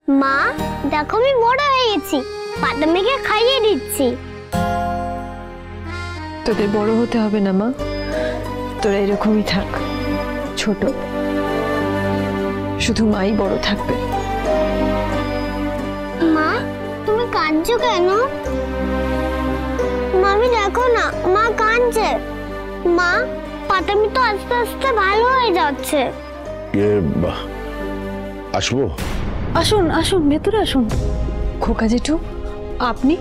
মা দেখো আমি বড় হয়ে গেছি, পাতামিকে খাইয়ে দিচ্ছি। তোদের বড় হতে হবে না মা, তোরা এরকমই থাক, ছোট, শুধু মাই বড় থাকবে। মা তুমি কাঁদছো কেন? মামি দেখো না, মা কাঁদছে। মা পাতামি তো আস্তে আস্তে ভালো হয়ে যাচ্ছে। আসবো? আসুন আসুন, ভেতরে আসুন। খোকা জেঠু আপনি?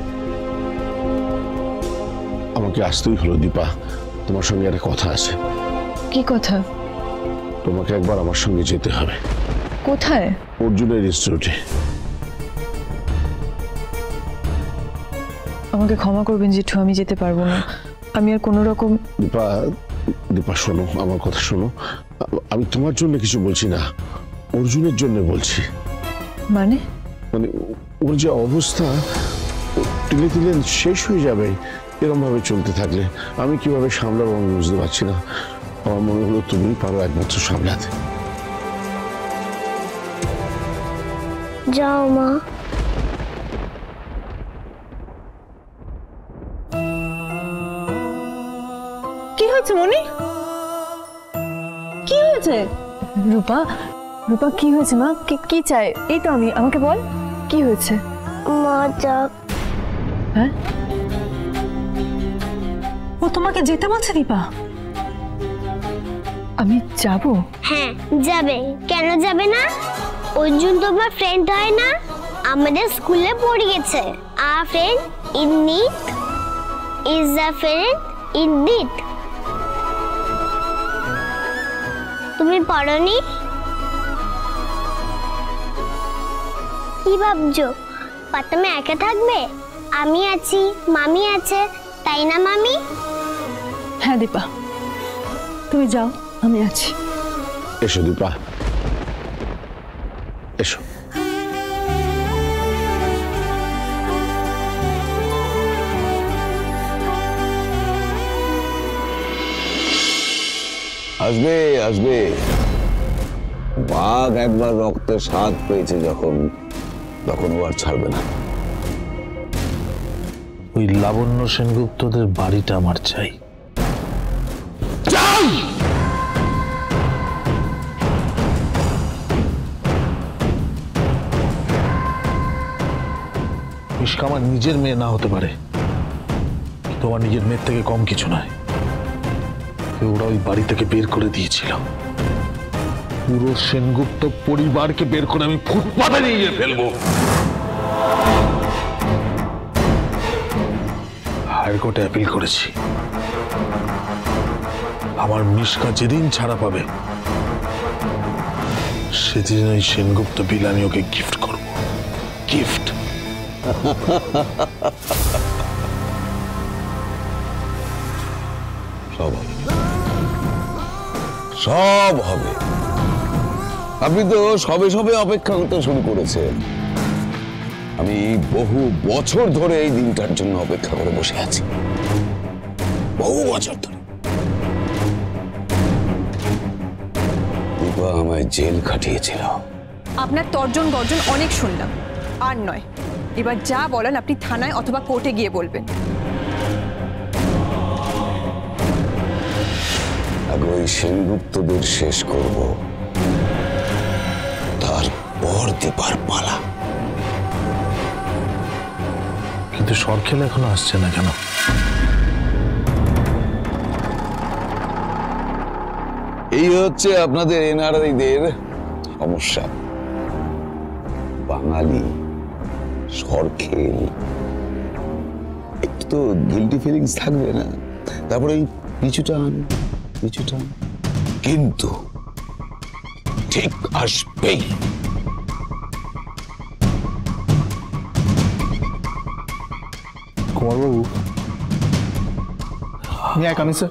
আমাকে আসতেই হলো দীপা, তোমার সঙ্গে একটা কথা আছে। কি কথা? তোমাকে একবার আমার সঙ্গে যেতে হবে। কোথায়? অর্জুনের ইনস্টিটিউটে। আমাকে ক্ষমা করবেন জেঠু, আমি যেতে পারবো না। আমি আর কোনো রকম। দীপা দীপা শোনো, আমার কথা শোনো। আমি তোমার জন্য কিছু বলছি না, অর্জুনের জন্য বলছি। মানে? মানে ওর যে অবস্থা, তিলে তিলে শেষ হয়ে যাবে এরকম ভাবে চলতে থাকলে। আমি কিভাবে সামলাবো আমি বুঝতে পারছি না। আমার মনে হলো তুমি পারো একমাত্র সামলাতে। যাও মা। কি হয়েছে মনি? কি হয়েছে? রূপা, রূপা কি হয়েছে মা? কি চাই? এই তো আমি, আমাকে বল কি হয়েছে? মা যাক। হ্যাঁ, ও তোমাকে যেতে বলছে দীপা? আমি যাব? হ্যাঁ যাবে, কেন যাবে না? অর্জুন তোমার ফ্রেন্ড হয় না? আমাদের স্কুলে পড়িয়েছে। A friend in need is a friend in deed. তুমি পড়নি? কি ভাবছো পাতামে একা থাকবে? আমি আছি, মামি আছে, তাই না মামি? হ্যাঁ দীপা, তুমি যাও, আমি আছি। এসো দীপা, এসো। আসবে আসবে, বাঘ একবার রক্তের স্বাদ পেয়েছে যখন, তখন ও আর ছাড়বে না। ওই লাবণ্য সেনগুপ্তদের বাড়িটা আমার চাই। মিশকা আমার নিজের মেয়ে না হতে পারে, তোমার নিজের মেয়ের থেকে কম কিছু নয়। ওরা ওই বাড়ি থেকে বের করে দিয়েছিল, পুরো সেনগুপ্ত পরিবারকে বের করে আমি ফুটপাতে নিয়ে গিয়ে ফেলবো। হাইকোর্টে অ্যাপিল করেছি। আমার মিশকা যেদিন ছাড়া পাবে সেদিন ওই সেনগুপ্ত বিল আমি ওকে গিফট করব। গিফট। সব হবে, সব হবে। আপনি তো সবে সবে অপেক্ষা করতে শুরু করেছেন। আমি বহু বছর ধরে এই দিনটার জন্য অপেক্ষা করে বসে আছি, বহু বছর ধরে। দীপা আমায় জেল খাটিয়েছিল। আপনার তর্জন গর্জন অনেক শুনলাম, আর নয়। এবার যা বলেন আপনি থানায় অথবা কোর্টে গিয়ে বলবেন। আগে ওই সেনগুপ্তদের শেষ করব, তারপর দীপার পালা। কিন্তু সরখেল এখনো আসছে না কেন? এই হচ্ছে আপনাদের এনআরআইদের সমস্যা। বাঙালি, সরখেল, একটু তো গিল্টি ফিলিংস থাকবে না? তারপরে এই পিছুটান, কিন্তু ঠিক আসবেই। কুমারবাবু, Yeah, come in, sir.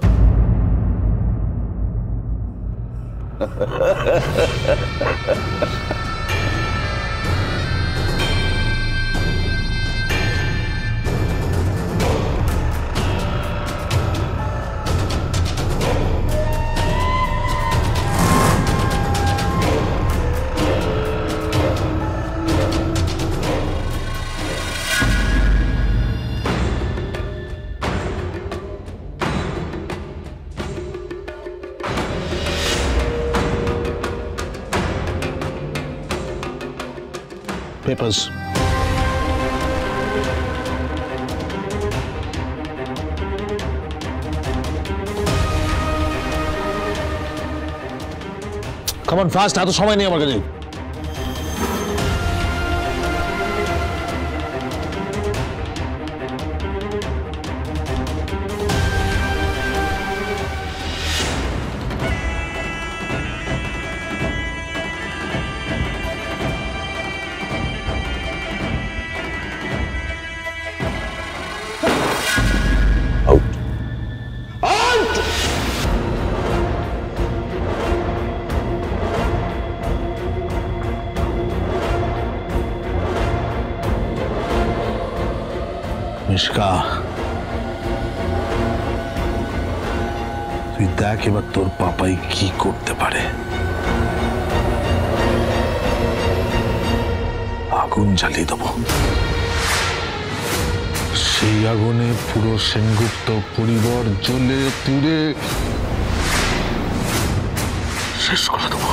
Papers. Come on fast, এত সময় নেই আমার কাছে। মিশকা, তুই দেখ এবার তোর পাপাই কি করতে পারে। আগুন জ্বালিয়ে দেবো, সেই আগুনে পুরো সেনগুপ্ত পরিবার জ্বলে পুড়ে শেষ করে দেবো।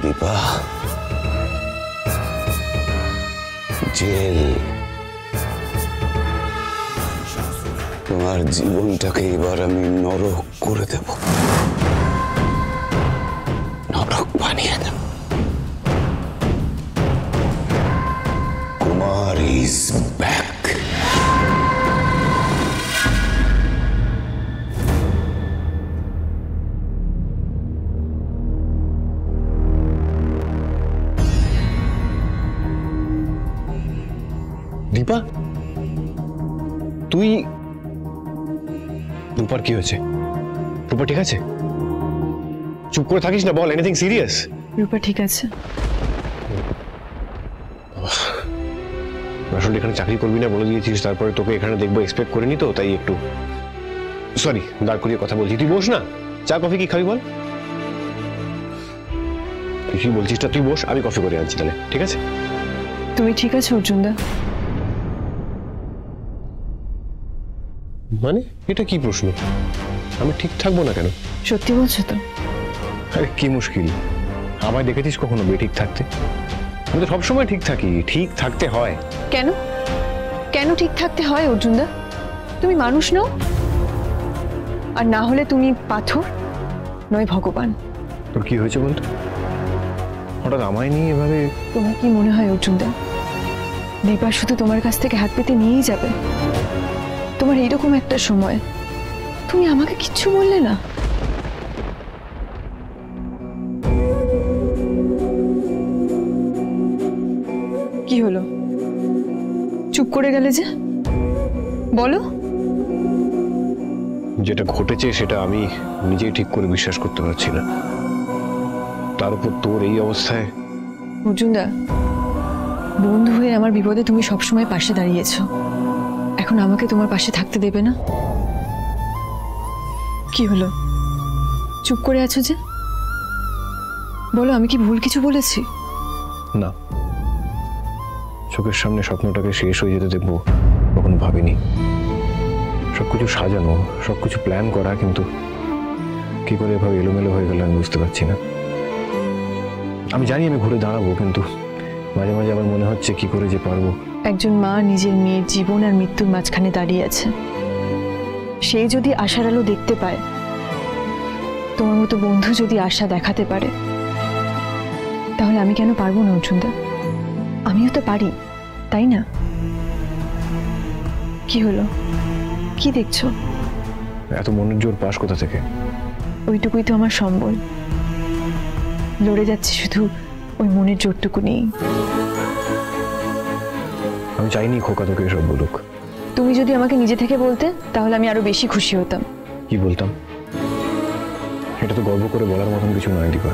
দীপা, জেল তোমার জীবনটাকে এবার আমি নরক করে দেব, নরক বানিয়ে দেব। Kumar is back. দীপা, তুই রূপার কি হয়েছে? রূপা ঠিক আছে? চুপ করে থাকিস না, বল, এনিথিং সিরিয়াস? রূপা ঠিক আছে। আসলে এখানে চাকরি করবি না বলে দিয়েছিস, তারপরে তোকে এখানে দেখবো এক্সপেক্ট করিনি তো, তাই একটু সরি দাঁড় করিয়ে কথা বলছি। তুই বস না, চা কফি কি খাবি বল? তুই কি বলছিস? তুই বস, আমি কফি করে আনছি তাহলে, ঠিক আছে? তুমি ঠিক আছে অর্জুনদা? মানে এটা কি প্রশ্ন? আমি ঠিক থাকবো না কেন? সত্যি বলছো তো? আরে কি মুশকিল, আমায় দেখেছিস কখনো বেঠিক থাকতে? আমি তো সবসময় ঠিক থাকি, ঠিক থাকতে হয়। কেন কেন ঠিক থাকতে হয় অর্জুনদা? তুমি মানুষ নও, আর না হলে তুমি পাথর নয় ভগবান। তোর কি হয়েছে বলতো? হঠাৎ আমায় নিয়ে এভাবে? তোমার কি মনে হয় অর্জুনদা দীপা শুধু তোমার কাছ থেকে হাত পেতে নিয়েই যাবে? তোমার এইরকম একটা সময় তুমি আমাকে কিচ্ছু বললে না। কি হলো, চুপ করে গেলে যে? বলো। যেটা ঘটেছে সেটা আমি নিজেই ঠিক করে বিশ্বাস করতে পারছি না, তার উপর তোর এই অবস্থায়। অর্জুনদা, বন্ধু হয়ে আমার বিপদে তুমি সবসময় পাশে দাঁড়িয়েছো, এখন আমাকে তোমার পাশে থাকতে দেবে না? কি হলো, চুপ করে আছো যে? বলো, আমি কি ভুল কিছু বলেছি? না, চোখের সামনে স্বপ্নটাকে শেষ হয়ে যেতে দেখবো কখনো ভাবিনি। সবকিছু সাজানো, সবকিছু প্ল্যান করা, কিন্তু কি করে এভাবে এলোমেলো হয়ে গেল আমি বুঝতে পারছি না। আমি জানি আমি ঘুরে দাঁড়াবো, কিন্তু মাঝে মাঝে আমার মনে হচ্ছে কি করে যে পারবো। একজন মা নিজের মেয়ের জীবন আর মৃত্যুর মাঝখানে দাঁড়িয়ে আছে, সে যদি আশার আলো দেখতে পায়, তোমার মতো বন্ধু যদি আশা দেখাতে পারে, তাহলে আমি কেন পারবো না অর্জুনদা? আমিও তো পারি, তাই না? কি হলো, কি দেখছো? এত মনের জোর পাস কোথা থেকে? ওইটুকুই তো আমার সম্বল, লড়ে যাচ্ছি শুধু ওই মনের জোরটুকু নিয়েই। আমি চাইনি খোকা তোকে এসব বলুক। তুমি যদি আমাকে নিজে থেকে বলতে তাহলে আমি আরো বেশি খুশি হতাম। কি বলতাম? এটা তো গর্ব করে বলার মতন কিছু নয় দীপা,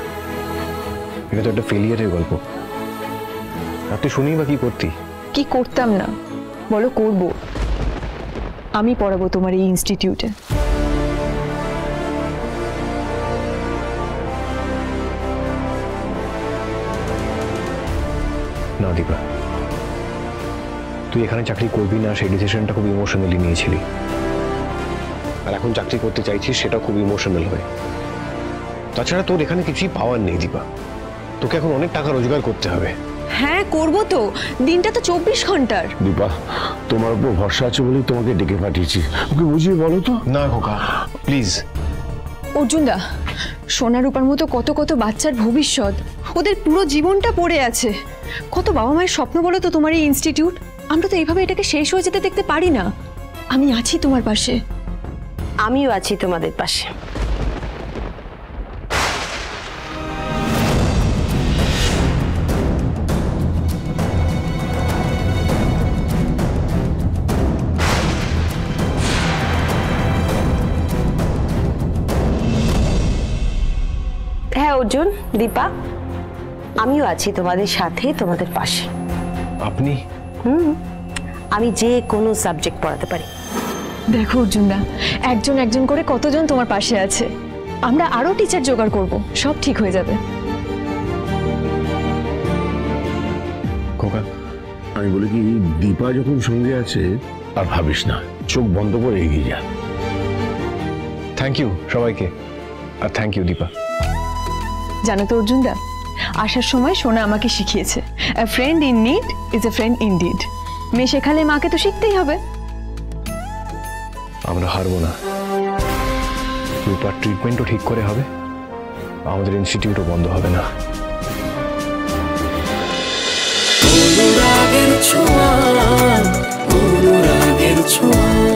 এটা তো একটা ফেলিয়ারের গল্প। আর তুই শুনি বা কি করতি? কি করতাম না বলো? করব, আমি পড়াবো তোমার এই ইনস্টিটিউটে। না দীপা, তুই এখানে চাকরি করবি না সেই ডিসিশনটা খুব ইমোশনালি নিয়েছিলি। আর এখন চাকরি করতে চাইছিস সেটা খুব ইমোশনাল হয়ে। তাছাড়া তোর এখানে কিছুই পাওয়ার নেই দীপা, তোকে এখন অনেক টাকা রোজগার করতে হবে। হ্যাঁ করবো তো, দিনটা তো 24 ঘন্টার। দীপা, তোমার উপর ভরসা আছে বলেই তোমাকে ডেকে পাঠিয়েছি, ওকে বুঝিয়ে বলো তো। না খোকা প্লিজ। অর্জুনদা, সোনা রূপার মতো কত কত বাচ্চার ভবিষ্যৎ, ওদের পুরো জীবনটা পড়ে আছে। কত বাবা মায়ের স্বপ্ন বলো তো তোমার এই ইনস্টিটিউট। আমরা তো এইভাবে এটাকে শেষ হয়ে যেতে দেখতে পারি না। আমি আছি তোমার পাশে। আমিও আছি তোমাদের পাশে। হ্যাঁ অর্জুন, দীপা, আমিও আছি তোমাদের সাথে, তোমাদের পাশে। আপনি? আমি যে কোনো সাবজেক্ট পড়াতে পারি। দেখো অর্জুনদা, একজন একজন করে কতজন তোমার পাশে আছে। আমরা আরো টিচার জোগাড় করব, সব ঠিক হয়ে যাবে। খোকা, আমি বলি কি, দীপা যখন সঙ্গে আছে আর ভাবিস না, চোখ বন্ধ করে এগিয়ে যা। থ্যাংক ইউ সবাইকে, আর থ্যাংক ইউ দীপা। জানো তো অর্জুনদা, আসার সময় সোনা আমাকে শিখিয়েছে, আ friend in need is a friend indeed. মেয়ে শেখালে মাকে তো শিখতেই হবে। আমরা হারবো না। রূপার ট্রিটমেন্টও ঠিক করে হবে, আমাদের ইনস্টিটিউটও বন্ধ হবে না। অনুরাগের ছোঁয়া, অনুরাগের ছোঁয়া।